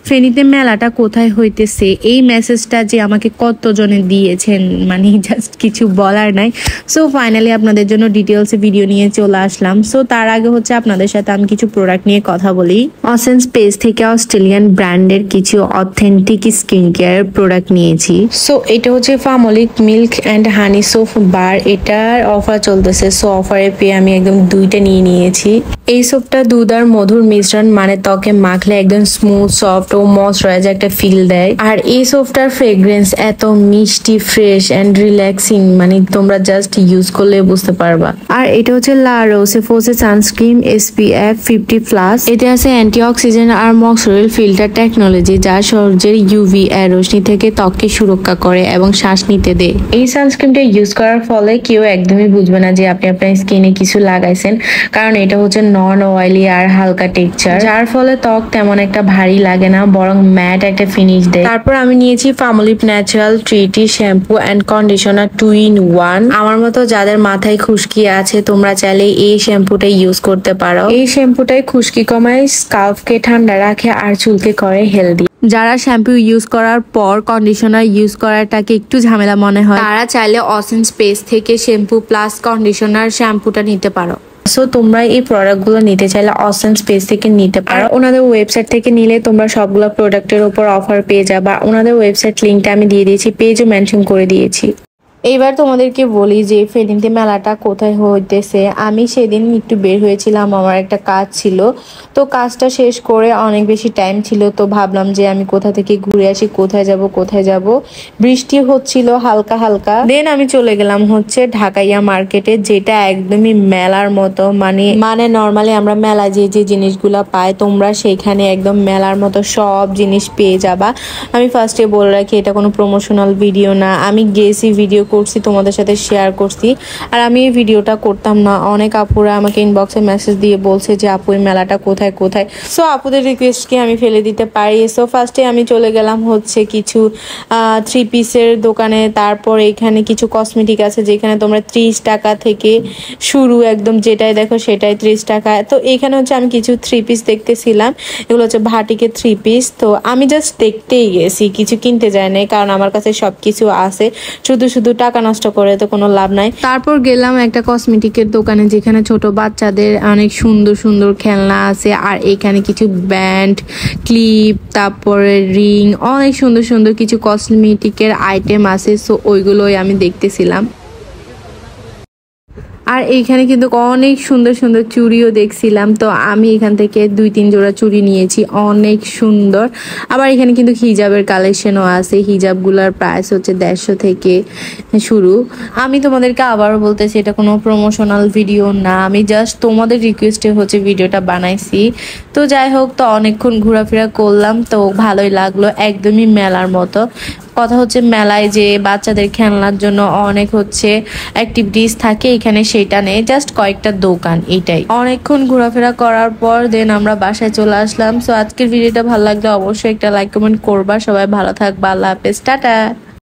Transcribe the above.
ফেনীতে মেলাটা কোথায় হইতেছে এই মেসেজটা যে আমাকে কতজনে দিয়েছেন মানে জাস্ট কিছু বলার নাই। সো ফাইনালি আপনাদের জন্য ডিটেলসে ভিডিও নিয়ে চলে আসলাম। সো তার আগে হচ্ছে আপনাদের সাথে আমি কিছু প্রোডাক্ট নিয়ে কথা বলি। অসেন্স পেজ থেকে অস্ট্রেলিয়ান ব্র্যান্ডের কিছু অথেন্টিক স্কিন কেয়ার প্রোডাক্ট নিয়েছি। সো এটা হচ্ছে ফার্মোলিক milk and honey soap bar, এটার অফার চলতেছে। সো অফারে পেয়ে আমি একদম দুইটা নিয়ে নিয়েছি। এই সোপটা দুধ আর মধুর মিশ্রণ, মানে ত্বকে মাখলে একদম স্মুথ সফট ও ময়শ্চারাইজার একটা ফিল দেয়। আর এই সোপটার ফ্রেগ্রেন্স এত মিষ্টি, ফ্রেশ এন্ড রিল্যাক্সিং, মানে তোমরা জাস্ট ইউজ করলে বুঝতে পারবা। আর এটা হচ্ছে লা রোসে-ফোসে সানস্ক্রিন SPF 50+। এতে আছে অ্যান্টিঅক্সিডেন্ট আর মক্সোরিল ফিল্টার টেকনোলজি, যা সূর্যের UV রশ্মি থেকে ত্বককে সুরক্ষা করে এবং শ্বাস নিতে দেয়। এই সানস্ক্রিনটা ইউজ করার ফলে কেউ একদমই বুঝবে না যে আপনি আপনার স্কিনে কিছু লাগাইছেন, কারণ এটা হচ্ছে নন অয়েলি আর হালকা টেক্সচার, যার ফলে ত্বক তেমন একটা ভারী লাগে না, বরং ম্যাট একটা ফিনিশ দেয়। তারপর আমি নিয়েছি পামলিপ ন্যাচারাল ট্রিটি শ্যাম্পু অ্যান্ড কন্ডিশনার 2-in-1। আমার মতো যাদের মাথায় খুশকি আছে তোমরা চাইলে এই শ্যাম্পুটা ইউজ করতে পারো। এই শ্যাম্পুটাই খুশকি কমায়, স্কাল্পকে ঠান্ডা রাখে আর চুলকে করে হেলদি। যারা শ্যাম্পু ইউজ করার পর কন্ডিশনার ইউজ করাটাকে একটু ঝামেলা মনে হয়, তারা চাইলে অসেন্স পেজ থেকে শ্যাম্পু প্লাস কন্ডিশনার শ্যাম্পুটা নিতে পারো। সো তোমরা এই প্রোডাক্টগুলো নিতে চাইলে অসেন্স পেজ থেকে নিতে পারো। ওনাদের ওয়েবসাইট থেকে নিলে তোমরা সবগুলো প্রোডাক্টের উপর অফার পেয়ে যাবা। ওনাদের ওয়েবসাইট লিঙ্কটা আমি দিয়ে দিয়েছি, পেজও মেনশন করে দিয়েছি। এইবার তোমাদেরকে বলি যে ফেনীতে মেলাটা কোথায় হইতেছে। আমি সেদিন একটু বের হয়েছিলাম, আমার একটা কাজ ছিল, তো কাজটা শেষ করে অনেক বেশি টাইম ছিল, তো ভাবলাম যে আমি কোথা থেকে ঘুরে আসি, কোথায় যাব। বৃষ্টি হচ্ছিল হালকা হালকা। দেন আমি চলে গেলাম হচ্ছে ঢাকাইয়া মার্কেটে, যেটা একদমই মেলার মতো, মানে নর্মালি আমরা মেলা যে জিনিসগুলা পাই তোমরা সেইখানে একদম মেলার মতো সব জিনিস পেয়ে যাবা। আমি ফার্স্টে বলে রাখি এটা কোনো প্রমোশনাল ভিডিও না, আমি গেছি ভিডিও করছি, তোমাদের সাথে শেয়ার করছি। আর আমি এই ভিডিওটা করতাম না, অনেক আপুরা আমাকে ইনবক্সে মেসেজ দিয়ে বলছে যে আপু এই মেলাটা কোথায়। সো আপুদের রিকোয়েস্টকে আমি ফেলে দিতে পারি। সো ফার্স্টে আমি চলে গেলাম হচ্ছে কিছু 3 পিসের দোকানে। তারপর এখানে কিছু কসমেটিক আছে যেখানে তোমরা 30 টাকা থেকে শুরু, একদম যেটাই দেখো সেটাই 30 টাকা। তো এখানে হচ্ছে আমি কিছু 3 পিস দেখতেছিলাম, এগুলো হচ্ছে ভাটিকে 3 পিস। তো আমি জাস্ট দেখতেই গেছি, কিছু কিনতে যাই নাই, কারণ আমার কাছে সবকিছু আছে, শুধু টাকা নষ্ট করে তো কোনো লাভ নাই। তারপর গেলাম একটা কসমেটিকের দোকানে যেখানে ছোট বাচ্চাদের অনেক সুন্দর খেলনা আছে, আর এখানে কিছু ব্যান্ড, ক্লিপ, তারপরে রিং, অনেক সুন্দর কিছু কসমেটিকের আইটেম আছে। সো ওইগুলোই আমি দেখতেছিলাম। আর এইখানে কিন্তু অনেক সুন্দর চুড়িও দেখছিলাম, তো আমি এখান থেকে 2-3 জোড়া চুড়ি নিয়েছি, অনেক সুন্দর। আবার এখানে কিন্তু হিজাবের কালেকশনও আছে, হিজাবগুলোর প্রাইস হচ্ছে 150 থেকে শুরু। আমি তোমাদেরকে আবারও বলতেছি এটা কোনো প্রমোশনাল ভিডিও না, আমি জাস্ট তোমাদের রিকোয়েস্টে হচ্ছে ভিডিওটা বানাইছি। তো যাই হোক, তো অনেকক্ষণ ঘোরাফেরা করলাম, তো ভালোই লাগলো, একদমই মেলার মতো। কথা হচ্ছে মেলায় যে বাচ্চাদের খেলনার জন্য অনেক হচ্ছে অ্যাক্টিভিটিস থাকে, এখানে সেটা নেই, জাস্ট কয়েকটা দোকান, এটাই। অনেকক্ষণ ঘোরাফেরা করার পর দেন আমরা বাসায় চলে আসলাম। সো আজকের ভিডিওটা ভালো লাগলে অবশ্যই একটা লাইক কমেন্ট করবা। সবাই ভালো থাকবা, আল্লাহ হাফেজ, টাটা।